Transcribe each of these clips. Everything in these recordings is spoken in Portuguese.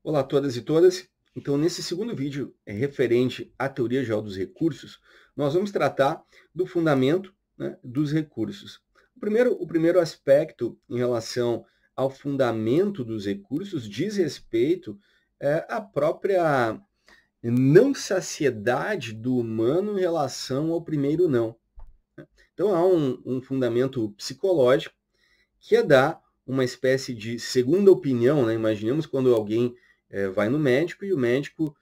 Olá a todas e todas. Então, nesse segundo vídeo referente à teoria geral dos recursos, nós vamos tratar do fundamento, né, dos recursos. O primeiro aspecto em relação ao fundamento dos recursos diz respeito à própria não saciedade do humano em relação ao primeiro não. Então, há um fundamento psicológico que é dar uma espécie de segunda opinião, né? Imaginemos quando alguém vai no médico e o médico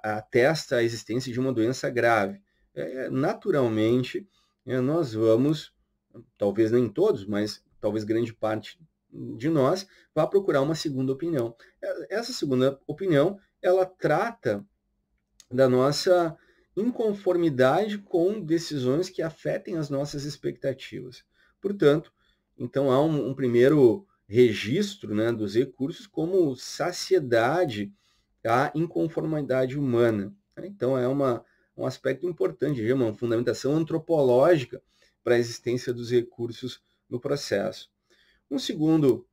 atesta a existência de uma doença grave. Naturalmente, nós vamos, talvez nem todos, mas talvez grande parte de nós, vá procurar uma segunda opinião. Essa segunda opinião, ela trata da nossa inconformidade com decisões que afetem as nossas expectativas. Portanto, então há um primeiro registro, né, dos recursos como saciedade à inconformidade humana. Então é um aspecto importante, uma fundamentação antropológica para a existência dos recursos no processo. Um segundo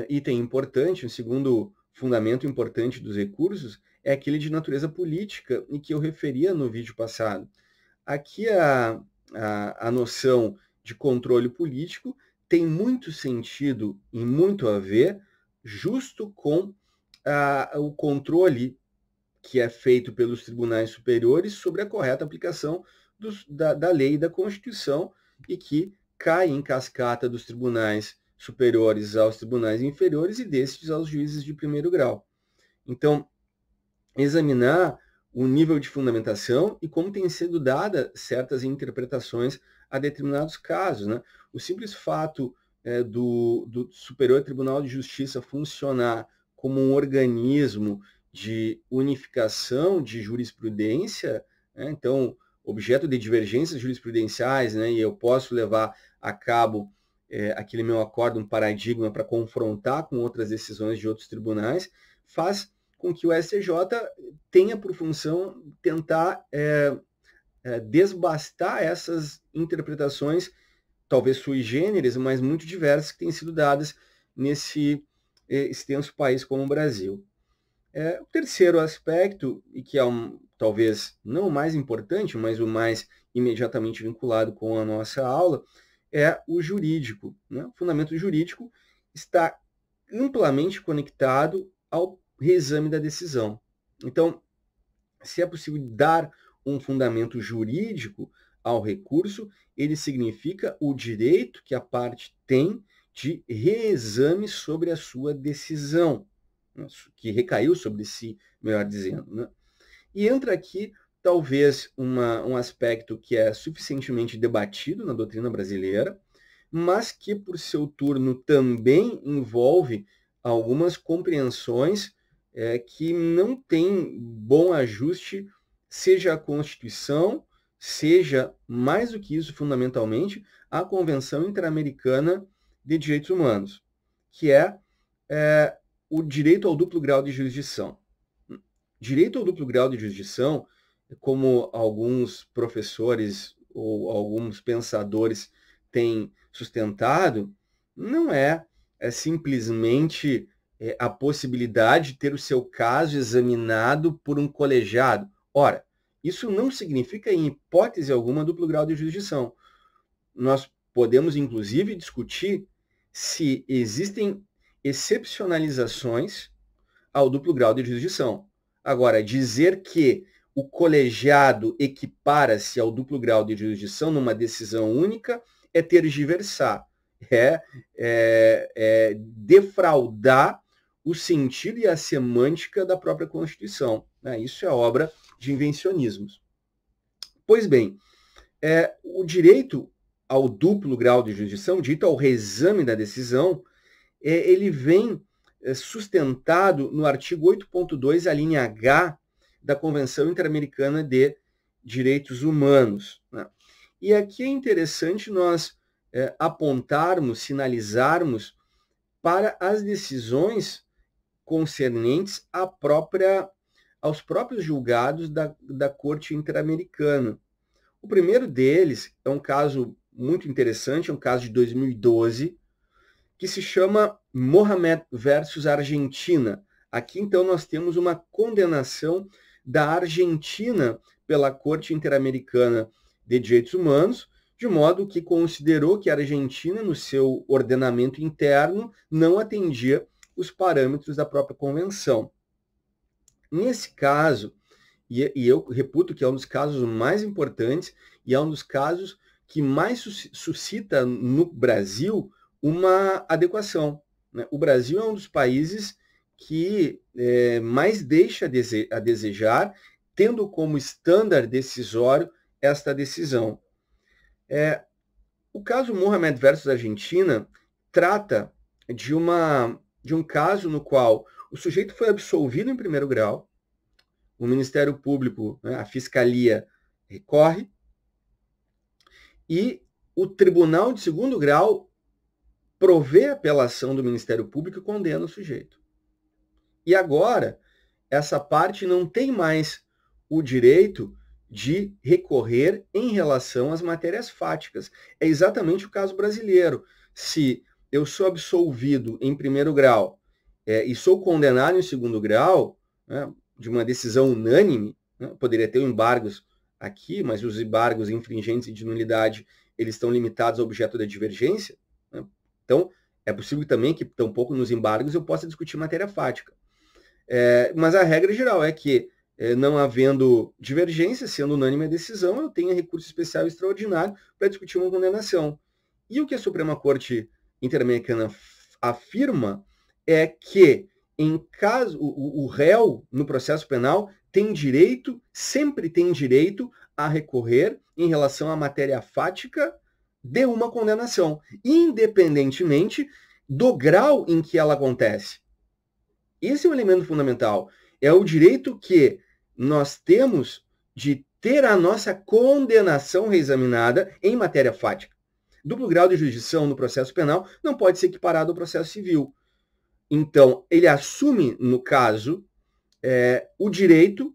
item importante, um segundo fundamento importante dos recursos é aquele de natureza política em que eu referia no vídeo passado. Aqui a noção de controle político tem muito sentido e muito a ver justo com o controle que é feito pelos tribunais superiores sobre a correta aplicação da lei e da Constituição e que cai em cascata dos tribunais superiores aos tribunais inferiores e destes aos juízes de primeiro grau. Então, examinar o nível de fundamentação e como têm sido dadas certas interpretações a determinados casos, né? O simples fato do Superior Tribunal de Justiça funcionar como um organismo de unificação de jurisprudência, né? Então, objeto de divergências jurisprudenciais, né? E eu posso levar a cabo aquele meu acórdão, um paradigma para confrontar com outras decisões de outros tribunais, faz com que o STJ tenha por função tentar desbastar essas interpretações, talvez sui generis, mas muito diversas, que têm sido dadas nesse extenso país como o Brasil. O terceiro aspecto, e que é talvez não o mais importante, mas o mais imediatamente vinculado com a nossa aula, é o jurídico, né? O fundamento jurídico está amplamente conectado ao reexame da decisão. Então, se é possível dar um fundamento jurídico ao recurso, ele significa o direito que a parte tem de reexame sobre a sua decisão, que recaiu sobre si, melhor dizendo, né? E entra aqui, talvez, um aspecto que é suficientemente debatido na doutrina brasileira, mas que, por seu turno, também envolve algumas compreensões que não têm bom ajuste, seja a Constituição, seja, mais do que isso, fundamentalmente, a Convenção Interamericana de Direitos Humanos, que é o direito ao duplo grau de jurisdição. Direito ao duplo grau de jurisdição, como alguns professores ou alguns pensadores têm sustentado, não é simplesmente a possibilidade de ter o seu caso examinado por um colegiado. Ora, isso não significa, em hipótese alguma, duplo grau de jurisdição. Nós podemos, inclusive, discutir se existem excepcionalizações ao duplo grau de jurisdição. Agora, dizer que o colegiado equipara-se ao duplo grau de jurisdição numa decisão única é tergiversar, defraudar o sentido e a semântica da própria Constituição. Isso é obra de invencionismos. Pois bem, o direito ao duplo grau de jurisdição, dito ao reexame da decisão, ele vem sustentado no artigo 8.2, a linha H, da Convenção Interamericana de Direitos Humanos, né? E aqui é interessante nós apontarmos, sinalizarmos para as decisões concernentes aos próprios julgados da Corte Interamericana. O primeiro deles é um caso muito interessante, é um caso de 2012, que se chama Mohamed versus Argentina, Aqui, então, nós temos uma condenação da Argentina pela Corte Interamericana de Direitos Humanos, de modo que considerou que a Argentina, no seu ordenamento interno, não atendia os parâmetros da própria convenção. Nesse caso, e eu reputo que é um dos casos mais importantes e é um dos casos que mais suscita no Brasil uma adequação, né? O Brasil é um dos países que mais deixa a desejar, tendo como estándar decisório esta decisão. O caso Mohamed versus Argentina trata de um caso no qual o sujeito foi absolvido em primeiro grau, o Ministério Público, né, a Fiscalia, recorre, e o Tribunal de Segundo Grau provê a apelação do Ministério Público e condena o sujeito. E agora, essa parte não tem mais o direito de recorrer em relação às matérias fáticas. É exatamente o caso brasileiro. Se eu sou absolvido em primeiro grau e sou condenado em segundo grau, né, de uma decisão unânime, né, poderia ter embargos aqui, mas os embargos infringentes de nulidade, eles estão limitados ao objeto da divergência, né? Então, é possível também que, tampouco nos embargos, eu possa discutir matéria fática. Mas a regra geral é que, não havendo divergência, sendo unânime a decisão, eu tenho recurso especial extraordinário para discutir uma condenação. E o que a Suprema Corte Interamericana afirma é que, em caso, o réu no processo penal tem direito, sempre tem direito a recorrer em relação à matéria fática de uma condenação, independentemente do grau em que ela acontece. Esse é um elemento fundamental. É o direito que nós temos de ter a nossa condenação reexaminada em matéria fática. Duplo grau de jurisdição no processo penal não pode ser equiparado ao processo civil. Então, ele assume, no caso, o direito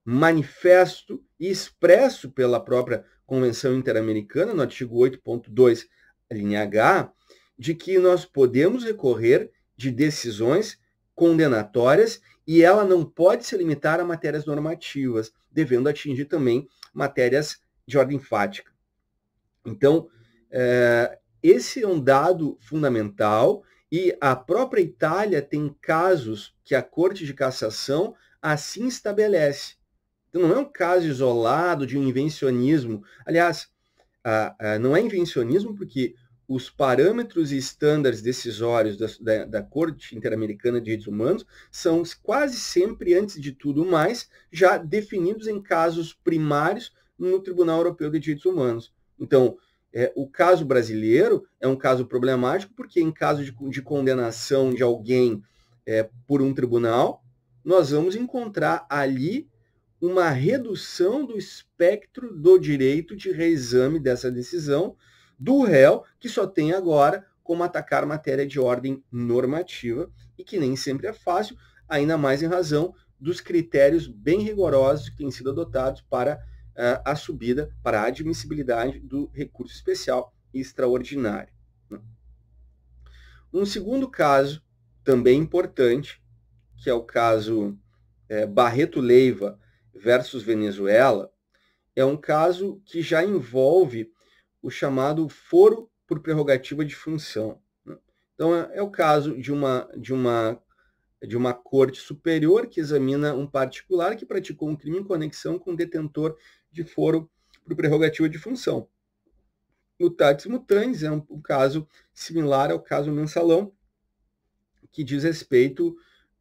manifesto e expresso pela própria Convenção Interamericana, no artigo 8.2, linha H, de que nós podemos recorrer de decisões condenatórias e ela não pode se limitar a matérias normativas, devendo atingir também matérias de ordem fática. Então, esse é um dado fundamental e a própria Itália tem casos que a Corte de Cassação assim estabelece. Então, não é um caso isolado de um invencionismo. Aliás, não é invencionismo porque os parâmetros e estándares decisórios da Corte Interamericana de Direitos Humanos são quase sempre, antes de tudo mais, já definidos em casos primários no Tribunal Europeu de Direitos Humanos. Então, o caso brasileiro é um caso problemático porque em caso de condenação de alguém por um tribunal, nós vamos encontrar ali uma redução do espectro do direito de reexame dessa decisão do réu, que só tem agora como atacar matéria de ordem normativa e que nem sempre é fácil, ainda mais em razão dos critérios bem rigorosos que têm sido adotados para a subida, para a admissibilidade do recurso especial e extraordinário. Um segundo caso, também importante, que é o caso Barreto Leiva versus Venezuela, é um caso que já envolve o chamado foro por prerrogativa de função. Então, é o caso de uma corte superior que examina um particular que praticou um crime em conexão com o detentor de foro por prerrogativa de função. Mutatis mutandis é um caso similar ao caso Mensalão, que diz respeito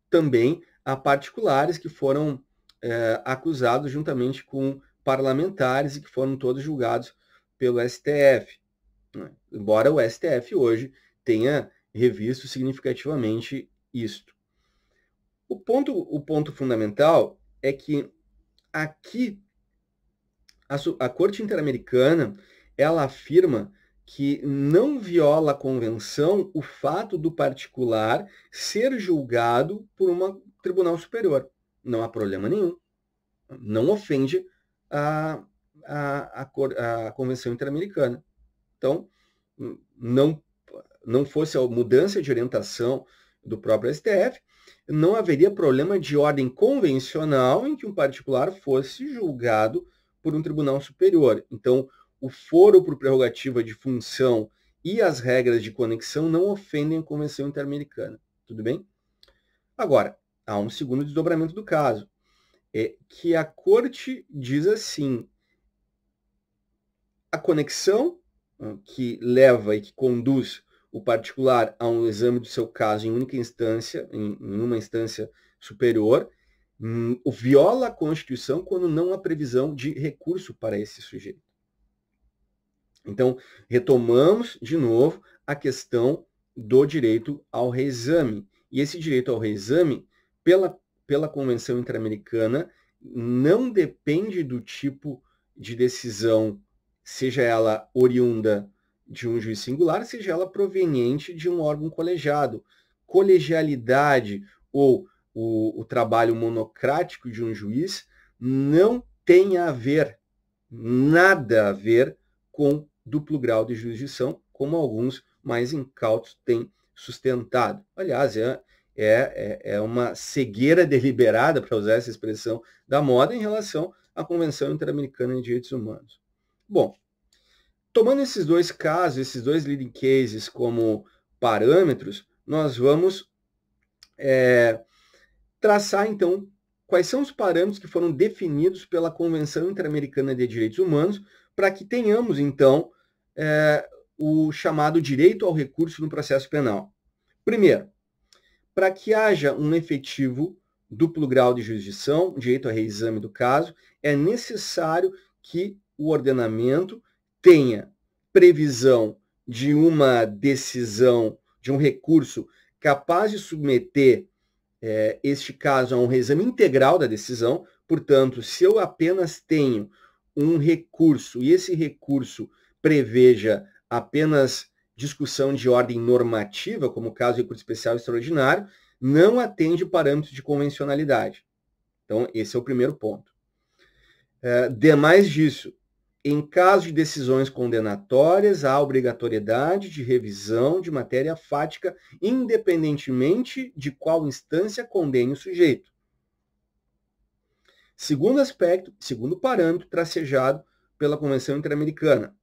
também a particulares que foram acusados juntamente com parlamentares e que foram todos julgados pelo STF, né? Embora o STF hoje tenha revisto significativamente isto. O ponto fundamental é que aqui a Corte Interamericana ela afirma que não viola a convenção o fato do particular ser julgado por um tribunal superior. Não há problema nenhum. Não ofende a Convenção Interamericana. Então, não fosse a mudança de orientação do próprio STF, não haveria problema de ordem convencional em que um particular fosse julgado por um tribunal superior. Então, o foro por prerrogativa de função e as regras de conexão não ofendem a Convenção Interamericana. Tudo bem? Agora, há um segundo desdobramento do caso, que a Corte diz assim: a conexão que leva e que conduz o particular a um exame do seu caso em única instância, em uma instância superior, viola a Constituição quando não há previsão de recurso para esse sujeito. Então, retomamos de novo a questão do direito ao reexame. E esse direito ao reexame, pela Convenção Interamericana, não depende do tipo de decisão, seja ela oriunda de um juiz singular, seja ela proveniente de um órgão colegiado. Colegialidade ou o trabalho monocrático de um juiz não tem a ver, nada a ver com duplo grau de jurisdição, como alguns mais incautos têm sustentado. Aliás, é uma cegueira deliberada, para usar essa expressão da moda, em relação à Convenção Interamericana de Direitos Humanos. Bom, tomando esses dois casos, esses dois leading cases como parâmetros, nós vamos traçar, então, quais são os parâmetros que foram definidos pela Convenção Interamericana de Direitos Humanos para que tenhamos, então, o chamado direito ao recurso no processo penal. Primeiro, para que haja um efetivo duplo grau de jurisdição, direito a reexame do caso, é necessário que o ordenamento tenha previsão de uma decisão, de um recurso capaz de submeter este caso a um reexame integral da decisão. Portanto, se eu apenas tenho um recurso e esse recurso preveja apenas discussão de ordem normativa, como o caso de recurso especial extraordinário, não atende parâmetros de convencionalidade. Então, esse é o primeiro ponto. Demais disso, em caso de decisões condenatórias, há obrigatoriedade de revisão de matéria fática, independentemente de qual instância condene o sujeito. Segundo aspecto, segundo parâmetro tracejado pela Convenção Interamericana,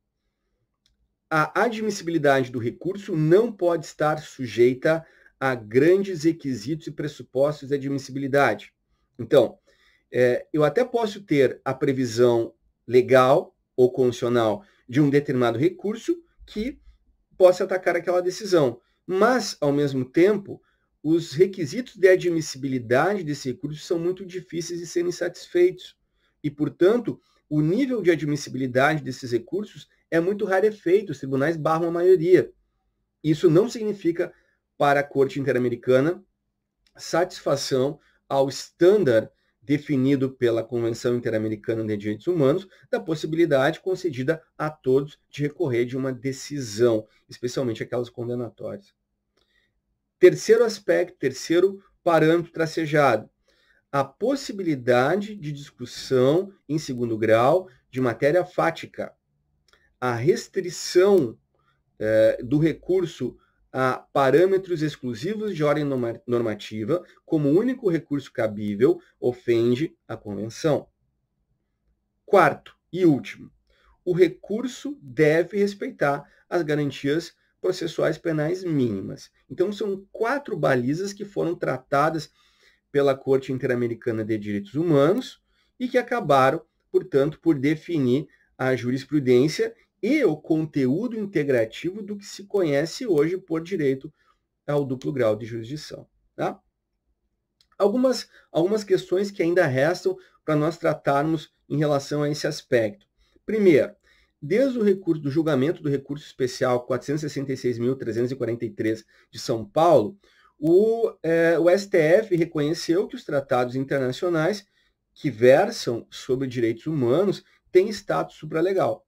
a admissibilidade do recurso não pode estar sujeita a grandes requisitos e pressupostos de admissibilidade. Então, eu até posso ter a previsão legal ou constitucional de um determinado recurso que possa atacar aquela decisão, mas, ao mesmo tempo, os requisitos de admissibilidade desse recurso são muito difíceis de serem satisfeitos e, portanto, o nível de admissibilidade desses recursos é muito rarefeito, os tribunais barram a maioria. Isso não significa, para a Corte Interamericana, satisfação ao estándar definido pela Convenção Interamericana de Direitos Humanos da possibilidade concedida a todos de recorrer de uma decisão, especialmente aquelas condenatórias. Terceiro aspecto, terceiro parâmetro tracejado, a possibilidade de discussão em segundo grau de matéria fática. A restrição do recurso a parâmetros exclusivos de ordem normativa como único recurso cabível ofende a Convenção. Quarto e último, o recurso deve respeitar as garantias processuais penais mínimas. Então, são 4 balizas que foram tratadas pela Corte Interamericana de Direitos Humanos e que acabaram, portanto, por definir a jurisprudência e o conteúdo integrativo do que se conhece hoje por direito ao duplo grau de jurisdição. Tá? Algumas questões que ainda restam para nós tratarmos em relação a esse aspecto. Primeiro, desde o recurso do julgamento do recurso especial 466.343 de São Paulo, o STF reconheceu que os tratados internacionais que versam sobre direitos humanos têm status supralegal.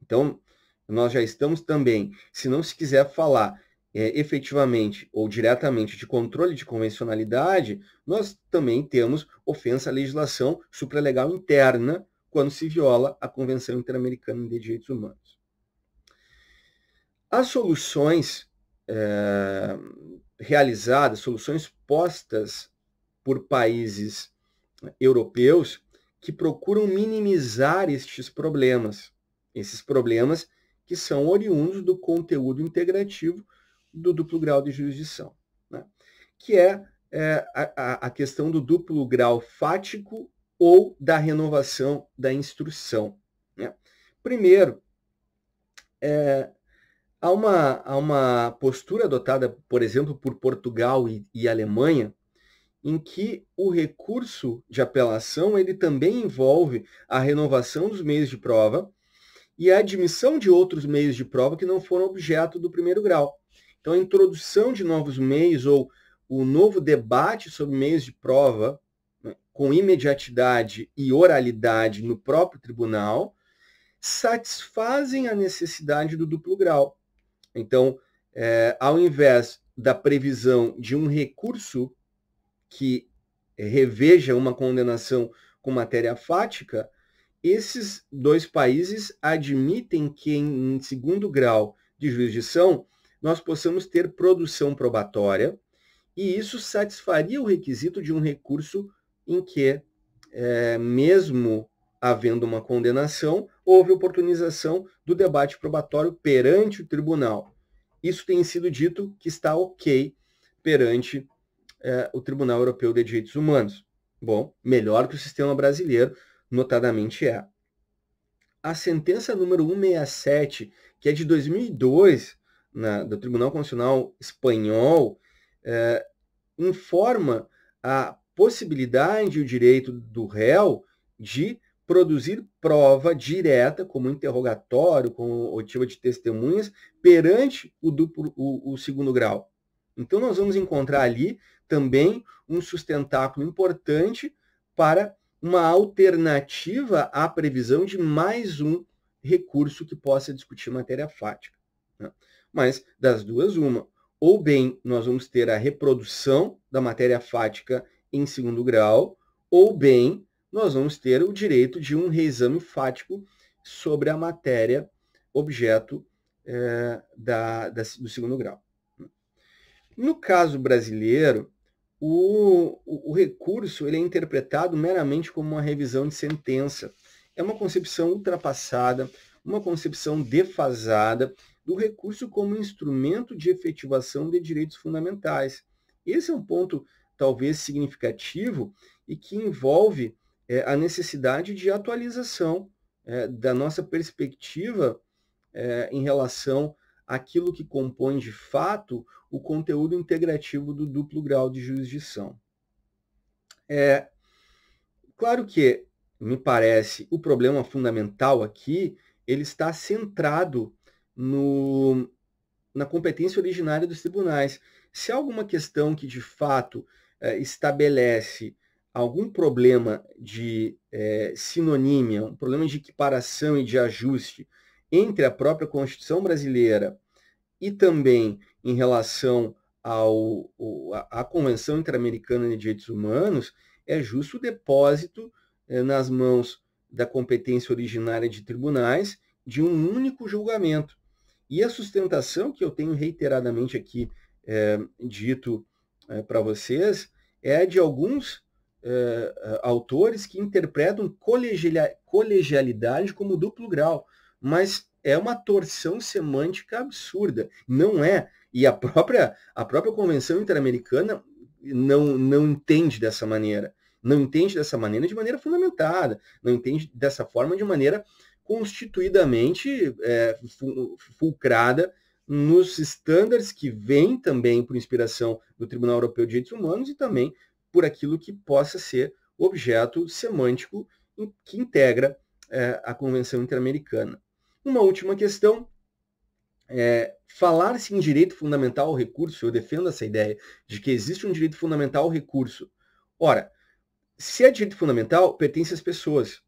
Então, nós já estamos também, se não se quiser falar efetivamente ou diretamente de controle de convencionalidade, nós também temos ofensa à legislação supralegal interna quando se viola a Convenção Interamericana de Direitos Humanos. As soluções realizadas, soluções postas por países europeus que procuram minimizar estes problemas. Esses problemas que são oriundos do conteúdo integrativo do duplo grau de jurisdição, né? Que é a questão do duplo grau fático ou da renovação da instrução, né? Primeiro, há uma postura adotada, por exemplo, por Portugal e Alemanha, em que o recurso de apelação ele também envolve a renovação dos meios de prova e a admissão de outros meios de prova que não foram objeto do primeiro grau. Então, a introdução de novos meios ou o novo debate sobre meios de prova, né, com imediatidade e oralidade no próprio tribunal, satisfazem a necessidade do duplo grau. Então, ao invés da previsão de um recurso que reveja uma condenação com matéria fática, esses dois países admitem que, em segundo grau de jurisdição, nós possamos ter produção probatória, e isso satisfaria o requisito de um recurso em que, mesmo havendo uma condenação, houve oportunização do debate probatório perante o tribunal. Isso tem sido dito que está ok perante o Tribunal Europeu de Direitos Humanos. Bom, melhor que o sistema brasileiro, notadamente é. A sentença número 167, que é de 2002, do Tribunal Constitucional Espanhol, informa a possibilidade e o direito do réu de produzir prova direta, como interrogatório, como oitiva de testemunhas, perante o segundo grau. Então, nós vamos encontrar ali também um sustentáculo importante para uma alternativa à previsão de mais um recurso que possa discutir matéria fática, né? Mas, das duas, uma. Ou bem, nós vamos ter a reprodução da matéria fática em segundo grau, ou bem, nós vamos ter o direito de um reexame fático sobre a matéria objeto do segundo grau. No caso brasileiro, o recurso ele é interpretado meramente como uma revisão de sentença. É uma concepção ultrapassada, uma concepção defasada do recurso como instrumento de efetivação de direitos fundamentais. Esse é um ponto talvez significativo e que envolve a necessidade de atualização da nossa perspectiva em relação àquilo que compõe de fato o conteúdo integrativo do duplo grau de jurisdição. Claro que, me parece, o problema fundamental aqui ele está centrado na competência originária dos tribunais. Se há alguma questão que, de fato, estabelece algum problema de sinonímia, um problema de equiparação e de ajuste entre a própria Constituição brasileira e também em relação à Convenção Interamericana de Direitos Humanos, é justo o depósito nas mãos da competência originária de tribunais de um único julgamento. E a sustentação que eu tenho reiteradamente aqui dito para vocês é de alguns autores que interpretam colegialidade como duplo grau, mas é uma torção semântica absurda. Não é. E a própria Convenção Interamericana não entende dessa maneira. Não entende dessa maneira de maneira fundamentada. Não entende dessa forma de maneira constituidamente fulcrada nos estándares que vêm também por inspiração do Tribunal Europeu de Direitos Humanos e também por aquilo que possa ser objeto semântico que integra a Convenção Interamericana. Uma última questão, falar-se em direito fundamental ao recurso, eu defendo essa ideia de que existe um direito fundamental ao recurso. Ora, se é direito fundamental, pertence às pessoas.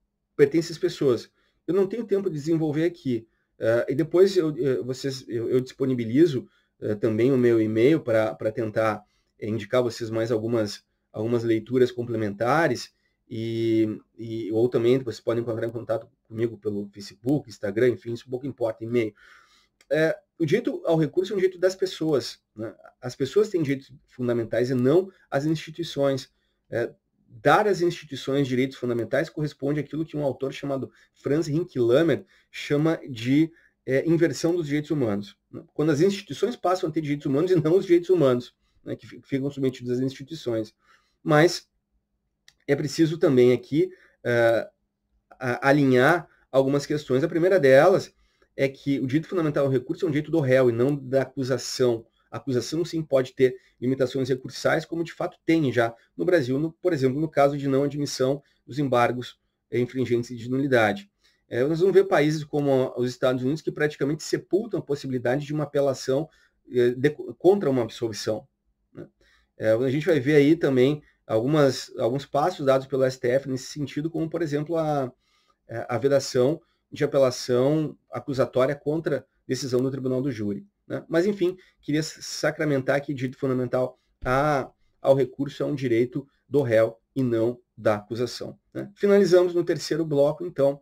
Eu não tenho tempo de desenvolver aqui. E depois eu disponibilizo também o meu e-mail para tentar indicar a vocês mais algumas leituras complementares ou também vocês podem entrar em contato comigo pelo Facebook, Instagram, enfim, isso pouco importa, e-mail. o direito ao recurso é um direito das pessoas, né? As pessoas têm direitos fundamentais e não as instituições. Dar às instituições direitos fundamentais corresponde àquilo que um autor chamado Franz Hincklhammer chama de inversão dos direitos humanos, né? Quando as instituições passam a ter direitos humanos e não os direitos humanos, né, que ficam submetidos às instituições. Mas é preciso também aqui alinhar algumas questões. A primeira delas é que o direito fundamental ao recurso é um direito do réu e não da acusação. A acusação, sim, pode ter limitações recursais, como de fato tem já no Brasil, por exemplo, no caso de não admissão dos embargos infringentes de nulidade. Nós vamos ver países como os Estados Unidos que praticamente sepultam a possibilidade de uma apelação contra uma absolvição, né? A gente vai ver aí também alguns passos dados pelo STF nesse sentido, como, por exemplo, a vedação de apelação acusatória contra decisão do Tribunal do Júri, né? Mas, enfim, queria sacramentar que o direito fundamental ao recurso é um direito do réu e não da acusação, né? Finalizamos no terceiro bloco, então,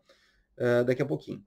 daqui a pouquinho.